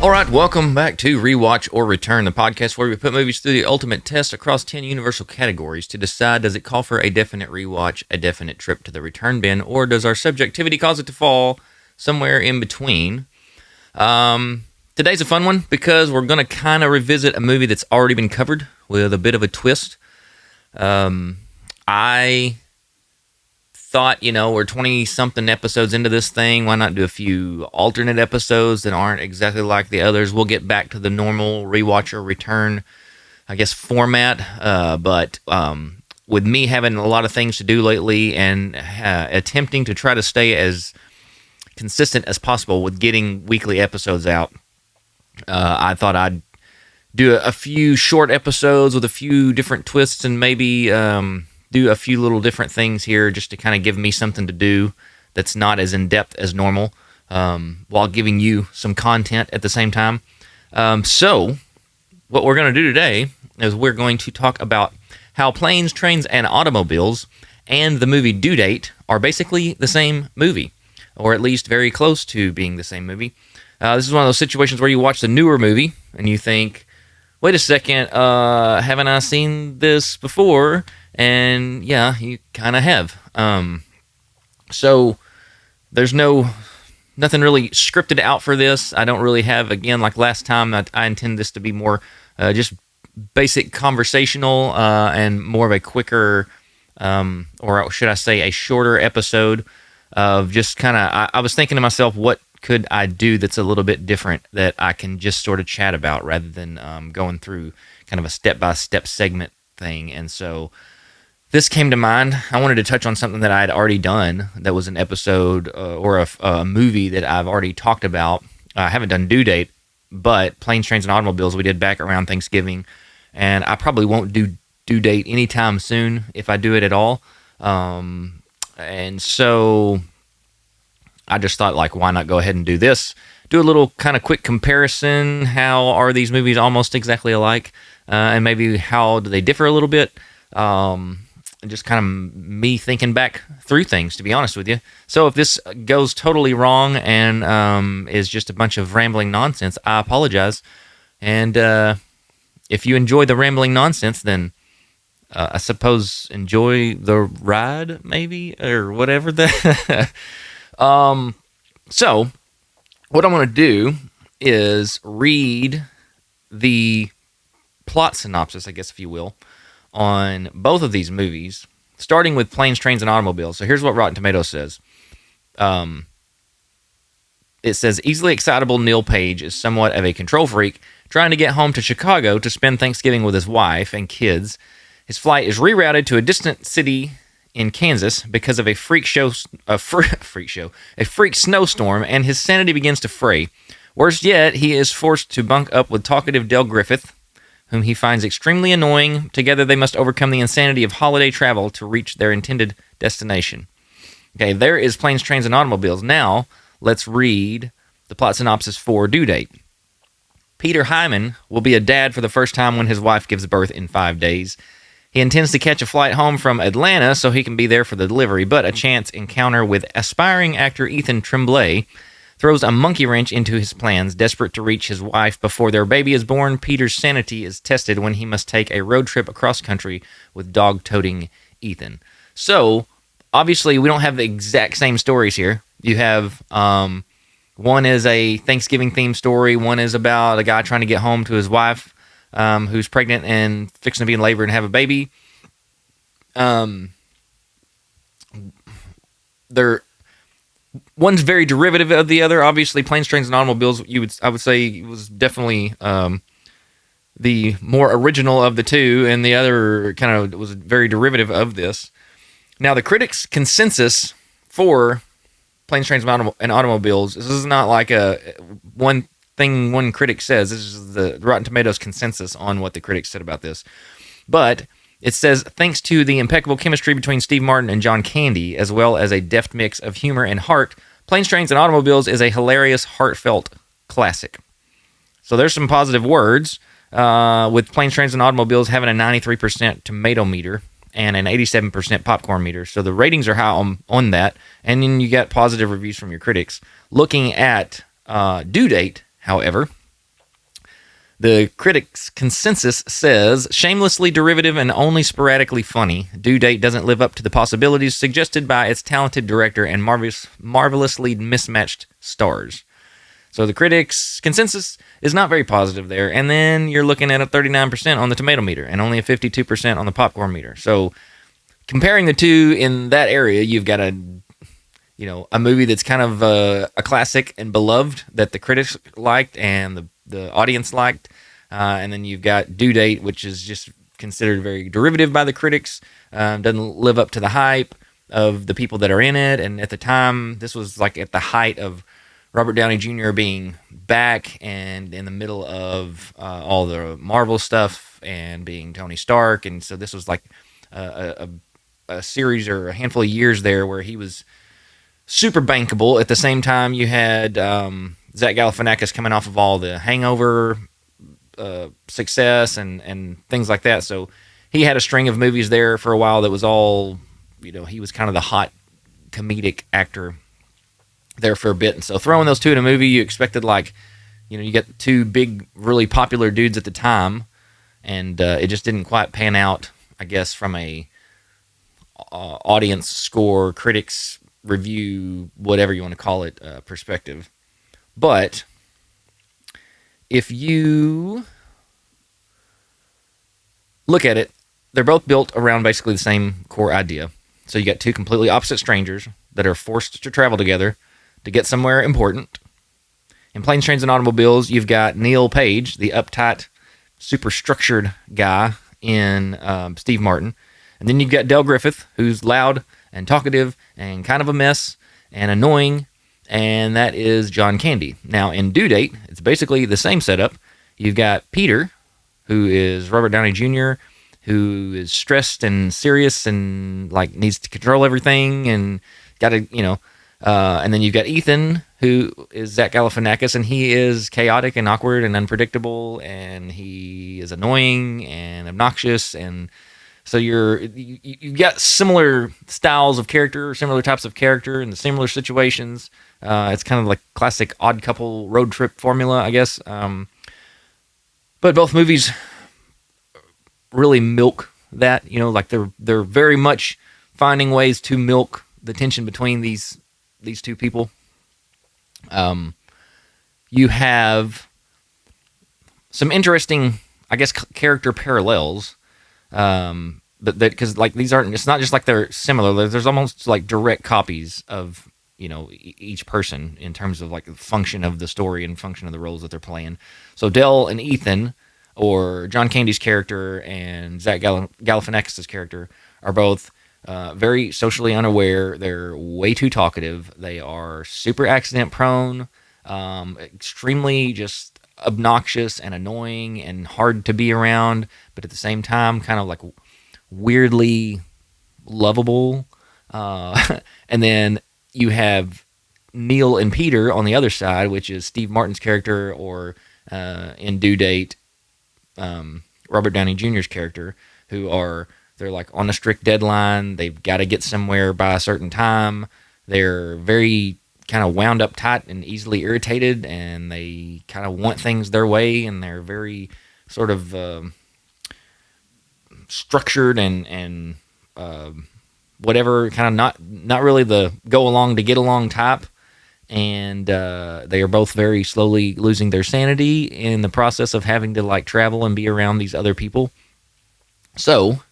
All right, welcome back to Rewatch or Return, the podcast where we put movies through the ultimate test across 10 universal categories to decide, does it call for a definite rewatch, a definite trip to the return bin, or does our subjectivity cause it to fall somewhere in between? Today's a fun one because we're going to kind of revisit a movie that's already been covered with a bit of a twist. I thought, we're 20-something episodes into this thing. Why not do a few alternate episodes that aren't exactly like the others? We'll get back to the normal rewatch or return, format. But with me having a lot of things to do lately and attempting to try to stay as consistent as possible with getting weekly episodes out, I thought I'd do a few short episodes with a few different twists and maybe do a few little different things here just to kind of give me something to do that's not as in-depth as normal, while giving you some content at the same time. So what we're going to do today is we're going to talk about how Planes, Trains, and Automobiles and the movie Due Date are basically the same movie, or at least very close to being the same movie. This is one of those situations where you watch the newer movie and you think, wait a second, haven't I seen this before? And yeah, you kind of have. So there's nothing really scripted out for this. I don't really have, again, like last time, I intend this to be more just basic conversational and more of a quicker, or should I say a shorter episode of just kind of, I was thinking to myself, what could I do that's a little bit different that I can just sort of chat about rather than going through kind of a step-by-step segment thing. And so this came to mind. I wanted to touch on something that I had already done that was an episode or a movie that I've already talked about. I haven't done Due Date, but Planes, Trains, and Automobiles we did back around Thanksgiving, and I probably won't do Due Date anytime soon if I do it at all. And so I just thought, why not go ahead and do this? Do a little kind of quick comparison. How are these movies almost exactly alike? And maybe how do they differ a little bit? Just kind of me thinking back through things, to be honest with you. So if this goes totally wrong and is just a bunch of rambling nonsense, I apologize. And if you enjoy the rambling nonsense, then I suppose enjoy the ride, maybe, or whatever. So what I'm going to do is read the plot synopsis, I guess, if you will, on both of these movies, starting with Planes, Trains, and Automobiles. So here's what Rotten Tomatoes says. It says, easily excitable Neil Page is somewhat of a control freak, trying to get home to Chicago to spend Thanksgiving with his wife and kids. His flight is rerouted to a distant city in Kansas because of a freak snowstorm, and his sanity begins to fray. Worse yet, he is forced to bunk up with talkative Del Griffith, whom he finds extremely annoying. Together they must overcome the insanity of holiday travel to reach their intended destination. Okay, there is Planes, Trains, and Automobiles. Now, let's read the plot synopsis for Due Date. Peter Hyman will be a dad for the first time when his wife gives birth in 5 days. He intends to catch a flight home from Atlanta so he can be there for the delivery, but a chance encounter with aspiring actor Ethan Tremblay throws a monkey wrench into his plans. Desperate to reach his wife before their baby is born, Peter's sanity is tested when he must take a road trip across country with dog-toting Ethan. So, obviously, we don't have the exact same stories here. You have, one is a Thanksgiving-themed story. One is about a guy trying to get home to his wife who's pregnant and fixing to be in labor and have a baby. One's very derivative of the other. Obviously, Planes, Trains, and Automobiles, I would say, was definitely the more original of the two, and the other kind of was very derivative of this. Now, the critics' consensus for Planes, Trains, and Automobiles, this is not like a one thing one critic says. This is the Rotten Tomatoes consensus on what the critics said about this. But it says, thanks to the impeccable chemistry between Steve Martin and John Candy, as well as a deft mix of humor and heart, Planes, Trains, and Automobiles is a hilarious, heartfelt classic. So there's some positive words, with Planes, Trains, and Automobiles having a 93% tomato meter and an 87% popcorn meter. So the ratings are high on that, and then you get positive reviews from your critics. Looking at Due Date, however, The critics' consensus says, shamelessly derivative and only sporadically funny, Due Date doesn't live up to the possibilities suggested by its talented director and marvelously mismatched stars. So the critics' consensus is not very positive there. And then you're looking at a 39% on the tomato meter and only a 52% on the popcorn meter. So comparing the two in that area, you've got a movie that's kind of a classic and beloved that the critics liked and the audience liked. And then you've got Due Date, which is just considered very derivative by the critics, doesn't live up to the hype of the people that are in it. And at the time, this was like at the height of Robert Downey Jr. being back and in the middle of all the Marvel stuff and being Tony Stark. And so this was like a series or a handful of years there where he was super bankable. At the same time, you had Zach Galifianakis coming off of all the Hangover success and things like that. So he had a string of movies there for a while that was all, he was kind of the hot comedic actor there for a bit. And so throwing those two in a movie, you expected you get two big, really popular dudes at the time, and it just didn't quite pan out, I guess, from a audience score, critics review, whatever you want to call it, perspective. But if you look at it, they're both built around basically the same core idea. So you got two completely opposite strangers that are forced to travel together to get somewhere important. In Planes, Trains, and Automobiles, you've got Neil Page, the uptight, super structured guy in Steve Martin. And then you've got Del Griffith, who's loud and talkative and kind of a mess and annoying, and that is John Candy. Now, in Due Date, it's basically the same setup. You've got Peter, who is Robert Downey Jr., who is stressed and serious and needs to control everything and got to, and then you've got Ethan, who is Zach Galifianakis, and he is chaotic and awkward and unpredictable, and he is annoying and obnoxious, and so you've got similar styles of character, similar types of character, and similar situations. It's kind of like classic odd couple road trip formula, I guess. But both movies really milk that, they're very much finding ways to milk the tension between these two people. You have some interesting, I guess, character parallels. But because these aren't, it's not just like they're similar. There's almost like direct copies of each person in terms of the function of the story and function of the roles that they're playing. So Del and Ethan, or John Candy's character and Zach Galifianakis' character, are both very socially unaware. They're way too talkative. They are super accident prone, extremely just obnoxious and annoying and hard to be around, but at the same time kind of weirdly lovable. And then you have Neil and Peter on the other side, which is Steve Martin's character, or in Due Date, Robert Downey Jr.'s character, they're on a strict deadline. They've got to get somewhere by a certain time. They're very kind of wound up tight and easily irritated, and they kind of want things their way, and they're very sort of structured and whatever, kind of not really the go along to get along type. And they are both very slowly losing their sanity in the process of having to travel and be around these other people. So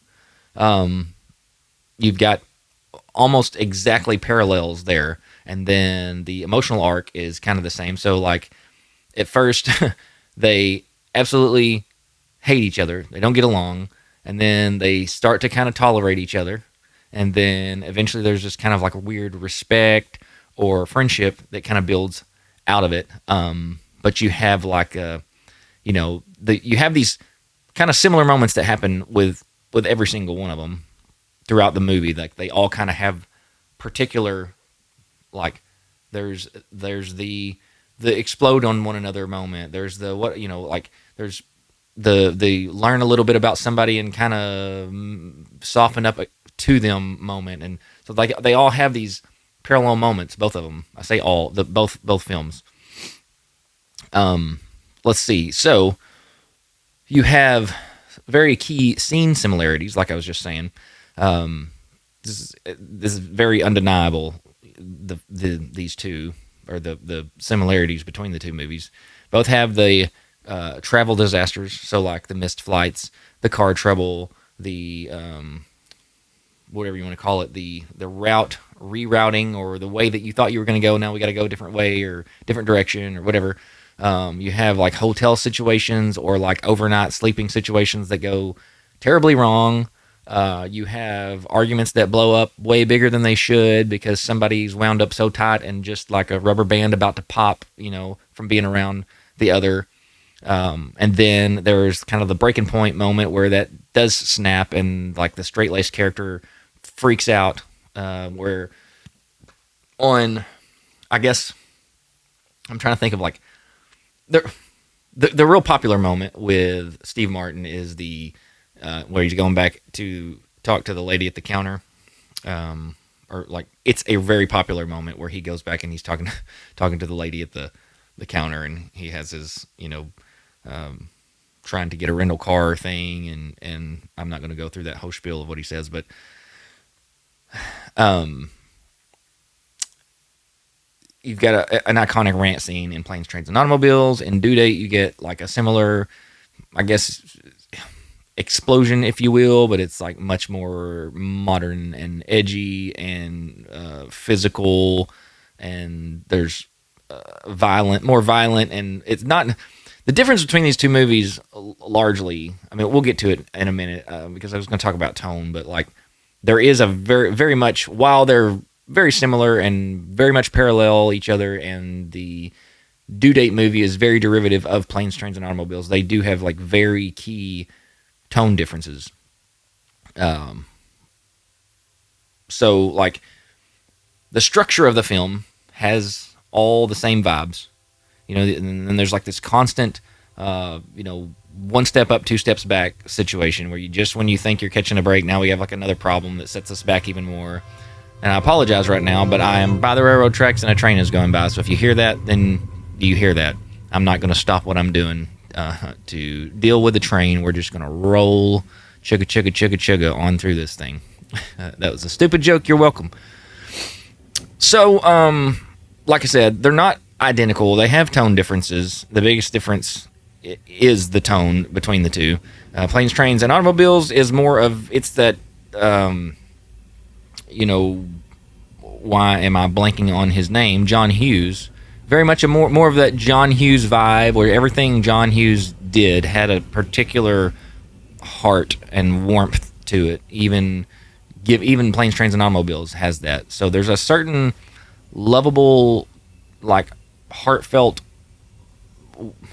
you've got almost exactly parallels there. And then the emotional arc is kind of the same. So at first they absolutely hate each other. They don't get along. And then they start to kind of tolerate each other. And then eventually there's just kind of a weird respect or friendship that kind of builds out of it. But you have you have these kind of similar moments that happen with every single one of them throughout the movie. They all kind of have particular, there's the explode on one another moment. There's there's the learn a little bit about somebody and kind of soften up to them moment. And so they all have these parallel moments, both of them. I say all, both films. Let's see. So You have very key scene similarities, like I was just saying. This is very undeniable. These two, or the similarities between the two movies, both have the travel disasters. So like the missed flights, the car trouble, the whatever you want to call it, the route rerouting, or the way that you thought you were going to go. Now we got to go a different way or different direction or whatever. You have like hotel situations or like overnight sleeping situations that go terribly wrong. You have arguments that blow up way bigger than they should because somebody's wound up so tight and just like a rubber band about to pop, from being around the other. And then there's kind of the breaking point moment where that does snap and like the straight-laced character freaks out, where I guess I'm trying to think of like the real popular moment with Steve Martin is the where he's going back to talk to the lady at the counter, or like it's a very popular moment where he goes back and he's talking to the lady at the counter, and he has his trying to get a rental car thing, and I'm not going to go through that whole spiel of what he says, but you've got an iconic rant scene in Planes, Trains, and Automobiles. In Due Date, you get like a similar, I guess, explosion, if you will, but it's like much more modern and edgy and physical, and there's more violent, and it's not. The difference between these two movies, largely, I mean, we'll get to it in a minute because I was going to talk about tone, but like there is a very, very much, while they're very similar and very much parallel each other, and the Due Date movie is very derivative of Planes, Trains, and Automobiles, they do have like very key tone differences. So like the structure of the film has all the same vibes, and then there's like this constant, one step up, two steps back situation where when you think you're catching a break, now we have like another problem that sets us back even more. And I apologize right now, but I am by the railroad tracks and a train is going by. So if you hear that, then you hear that. I'm not going to stop what I'm doing to deal with the train. We're just going to roll chugga, chugga, chugga, chugga on through this thing. That was a stupid joke. You're welcome. So, like I said, they're not identical. They have tone differences. The biggest difference is the tone between the two. Planes, Trains, and Automobiles is more of, it's that, why am I blanking on his name? John Hughes. Very much more of that John Hughes vibe, where everything John Hughes did had a particular heart and warmth to it. Even Planes, Trains, and Automobiles has that. So there's a certain lovable, like heartfelt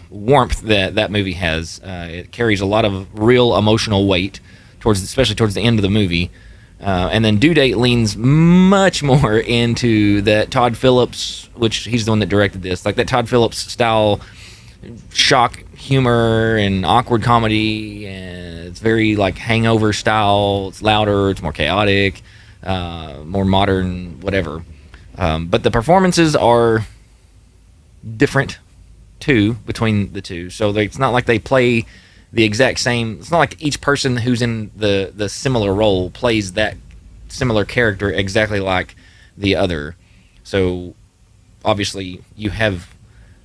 warmth that movie has. It carries a lot of real emotional weight especially towards the end of the movie. And then Due Date leans much more into that Todd Phillips, which he's the one that directed this, like that Todd Phillips style shock humor and awkward comedy, and it's very like Hangover style. It's louder, it's more chaotic, more modern, whatever. But the performances are different too between the two, so it's not like they play the exact same. It's not like each person who's in the similar role plays that similar character exactly like the other. So obviously you have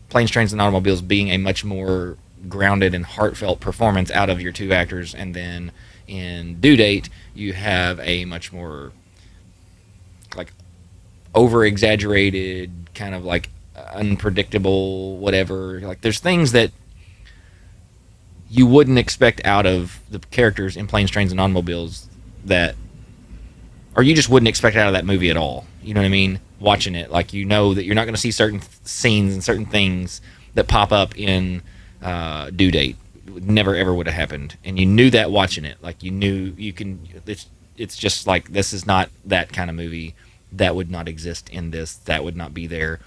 Planes, Trains, and Automobiles being a much more grounded and heartfelt performance out of your two actors, and then in Due Date you have a much more like over exaggerated, kind of like unpredictable, whatever. Like there's things that you wouldn't expect out of the characters in Planes, Trains, and Automobiles or you just wouldn't expect out of that movie at all. You know what I mean? Watching it, like, that you're not going to see certain scenes and certain things that pop up in Due Date. Never ever would have happened, and you knew that watching it. Like you knew it's just like, this is not that kind of movie. That would not exist in this. That would not be there.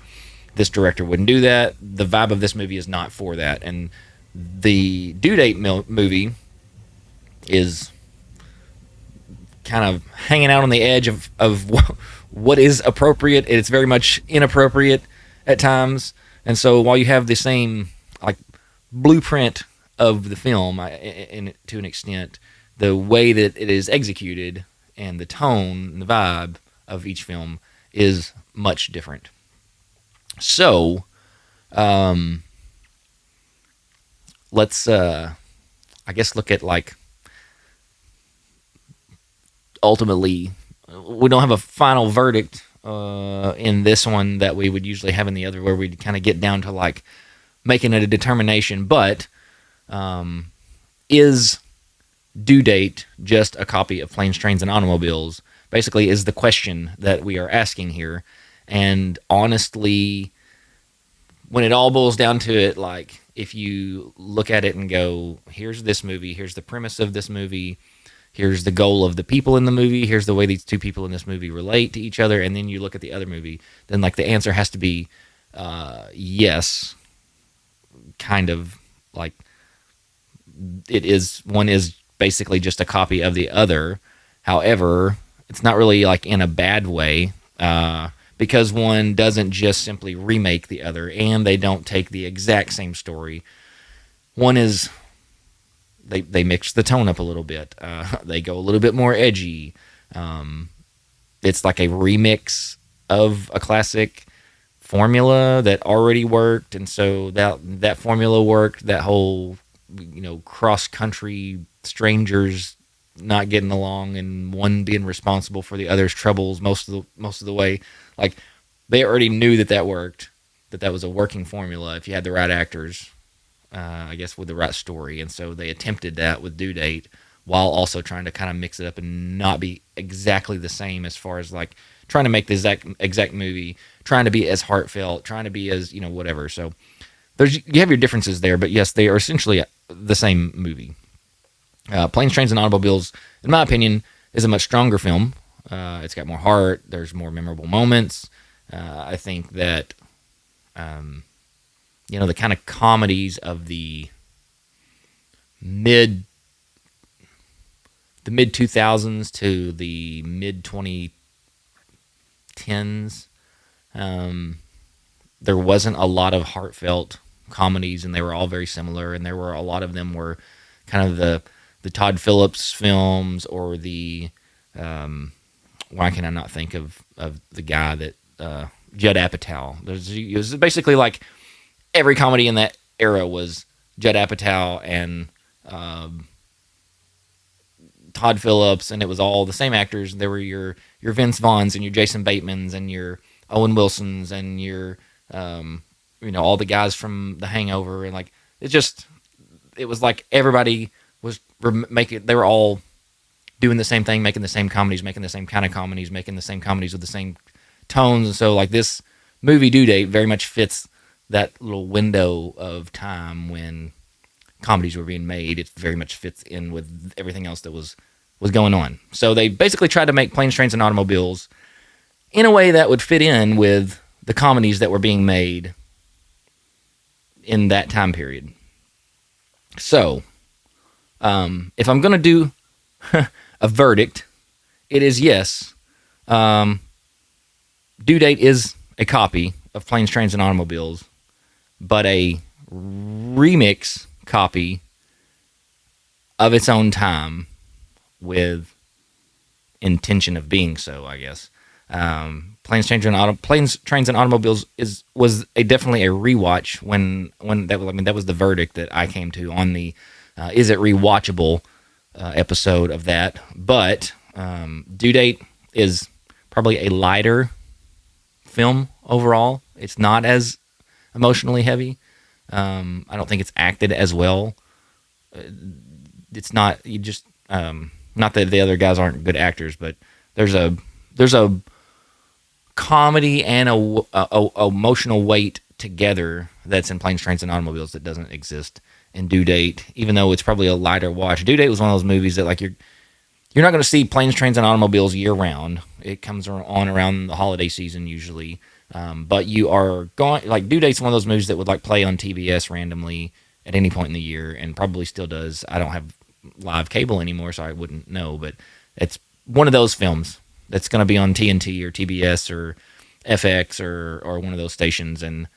This director wouldn't do that. The vibe of this movie is not for that, and the Due Date movie is kind of hanging out on the edge of what is appropriate. It's very much inappropriate at times. And so while you have the same like blueprint of the film, to an extent, the way that it is executed and the tone and the vibe of each film is much different. So, let's, I guess, look at like ultimately, we don't have a final verdict in this one that we would usually have in the other, where we'd kind of get down to like making it a determination. But is Due Date just a copy of Planes, Trains, and Automobiles? Basically, is the question that we are asking here. And honestly, when it all boils down to it, like if you look at it and go, here's this movie, here's the premise of this movie, here's the goal of the people in the movie, here's the way these two people in this movie relate to each other, and then you look at the other movie, then like the answer has to be yes, kind of like it is. One is basically just a copy of the other. However, it's not really like in a bad way, because one doesn't just simply remake the other, and they don't take the exact same story. One is they mix the tone up a little bit. They go a little bit more edgy. It's like a remix of a classic formula that already worked, and so that formula worked. That whole, cross country strangers not getting along and one being responsible for the other's troubles most of the way. Like, they already knew that worked, that was a working formula if you had the right actors, I guess, with the right story. And so they attempted that with Due Date, while also trying to kind of mix it up and not be exactly the same, as far as like trying to make the exact movie, trying to be as heartfelt, trying to be as, whatever. So you have your differences there, but yes, they are essentially the same movie. Planes, Trains, and Automobiles, in my opinion, is a much stronger film. It's got more heart. There's more memorable moments. I think that, the kind of comedies of the mid 2000s to the mid 2010s, there wasn't a lot of heartfelt comedies, and they were all very similar. And there were a lot of them were kind of the Todd Phillips films, or the why can I not think of the guy that Judd Apatow? It was basically like every comedy in that era was Judd Apatow and Todd Phillips, and it was all the same actors. There were your Vince Vaughns and your Jason Batemans and your Owen Wilsons and your all the guys from The Hangover, and like it was like everybody was they were all doing the same thing, making the same comedies, making the same kind of comedies, making the same comedies with the same tones. And so like this movie Due Date very much fits that little window of time when comedies were being made. It very much fits in with everything else that was going on. So they basically tried to make Planes, Trains, and Automobiles in a way that would fit in with the comedies that were being made in that time period. So, if I'm going to do a verdict, it is yes. Due Date is a copy of Planes, Trains, and Automobiles, but a remix copy of its own time with intention of being so, I guess. Planes, Trains, and Automobiles was definitely a rewatch when that was the verdict that I came to on the is it rewatchable episode of that. But Due Date is probably a lighter film overall. It's not as emotionally heavy. I don't think it's acted as well. It's not not that the other guys aren't good actors, but there's a comedy and a emotional weight together that's in Planes, Trains, and Automobiles that doesn't exist in Due Date, even though it's probably a lighter watch. Due Date was one of those movies that like you're not going to see Planes, Trains, and Automobiles year round. It comes on around the holiday season usually, but you are going like Due Date's one of those movies that would like play on TBS randomly at any point in the year, and probably still does. I don't have live cable anymore, so I wouldn't know, but it's one of those films that's going to be on TNT or TBS or FX or one of those stations, and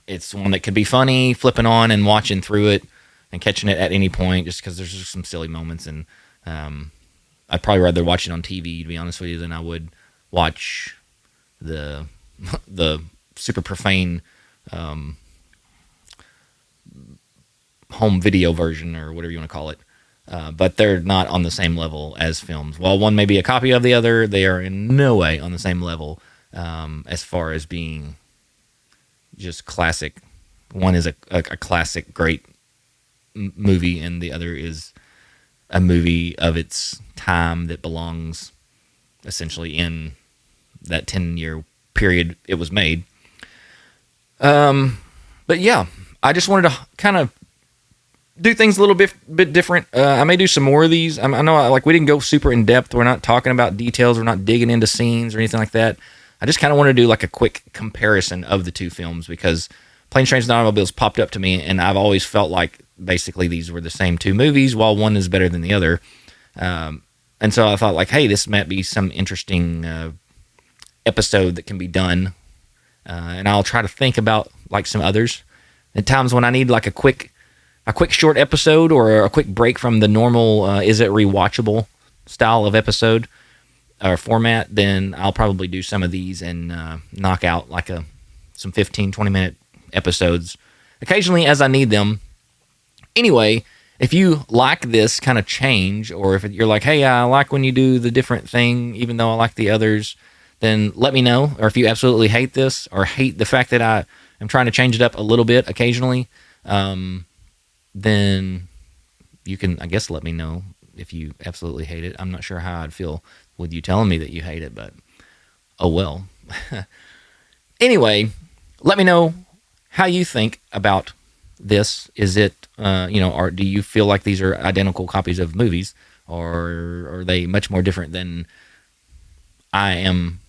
It's one that could be funny, flipping on and watching through it and catching it at any point, just because there's just some silly moments. And I'd probably rather watch it on TV, to be honest with you, than I would watch the super profane home video version, or whatever you want to call it. But they're not on the same level as films. While one may be a copy of the other, they are in no way on the same level as far as being just classic. One is a classic, great movie, and the other is a movie of its time that belongs essentially in that 10-year period it was made. But yeah, I just wanted to kind of do things a little bit different. I may do some more of these. I know we didn't go super in depth. We're not talking about details. We're not digging into scenes or anything like that. I just kind of want to do like a quick comparison of the two films, because Planes, Trains, and Automobiles popped up to me, and I've always felt like basically these were the same two movies, while one is better than the other. And so I thought, like, hey, this might be some interesting episode that can be done. And I'll try to think about like some others. At times when I need like a quick short episode, or a quick break from the normal is it rewatchable style of episode or format, then I'll probably do some of these and knock out like some 15-20 minute episodes occasionally as I need them. Anyway, if you like this kind of change, or if you're like, hey, I like when you do the different thing even though I like the others, then let me know. Or if you absolutely hate this, or hate the fact that I am trying to change it up a little bit occasionally, then you can, I guess, let me know if you absolutely hate it. I'm not sure how I'd feel with you telling me that you hate it, but oh well. Anyway, let me know how you think about this. Is it, or do you feel like these are identical copies of movies, or are they much more different than I am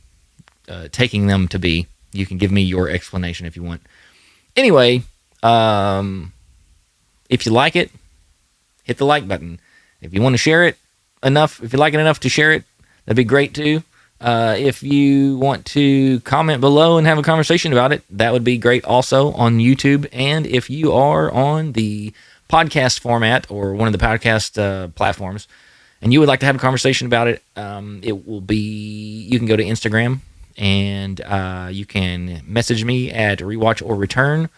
taking them to be? You can give me your explanation if you want. Anyway, if you like it, hit the like button. If you want to share it enough, if you like it enough to share it, that'd be great too. If you want to comment below and have a conversation about it, that would be great also on YouTube. And if you are on the podcast format, or one of the podcast platforms, and you would like to have a conversation about it, it will be, you can go to Instagram, and you can message me at Rewatch or Return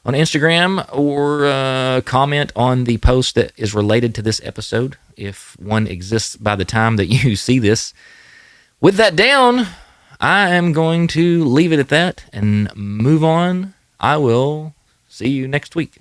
on Instagram, or comment on the post that is related to this episode, if one exists by the time that you see this. With that down, I am going to leave it at that and move on. I will see you next week.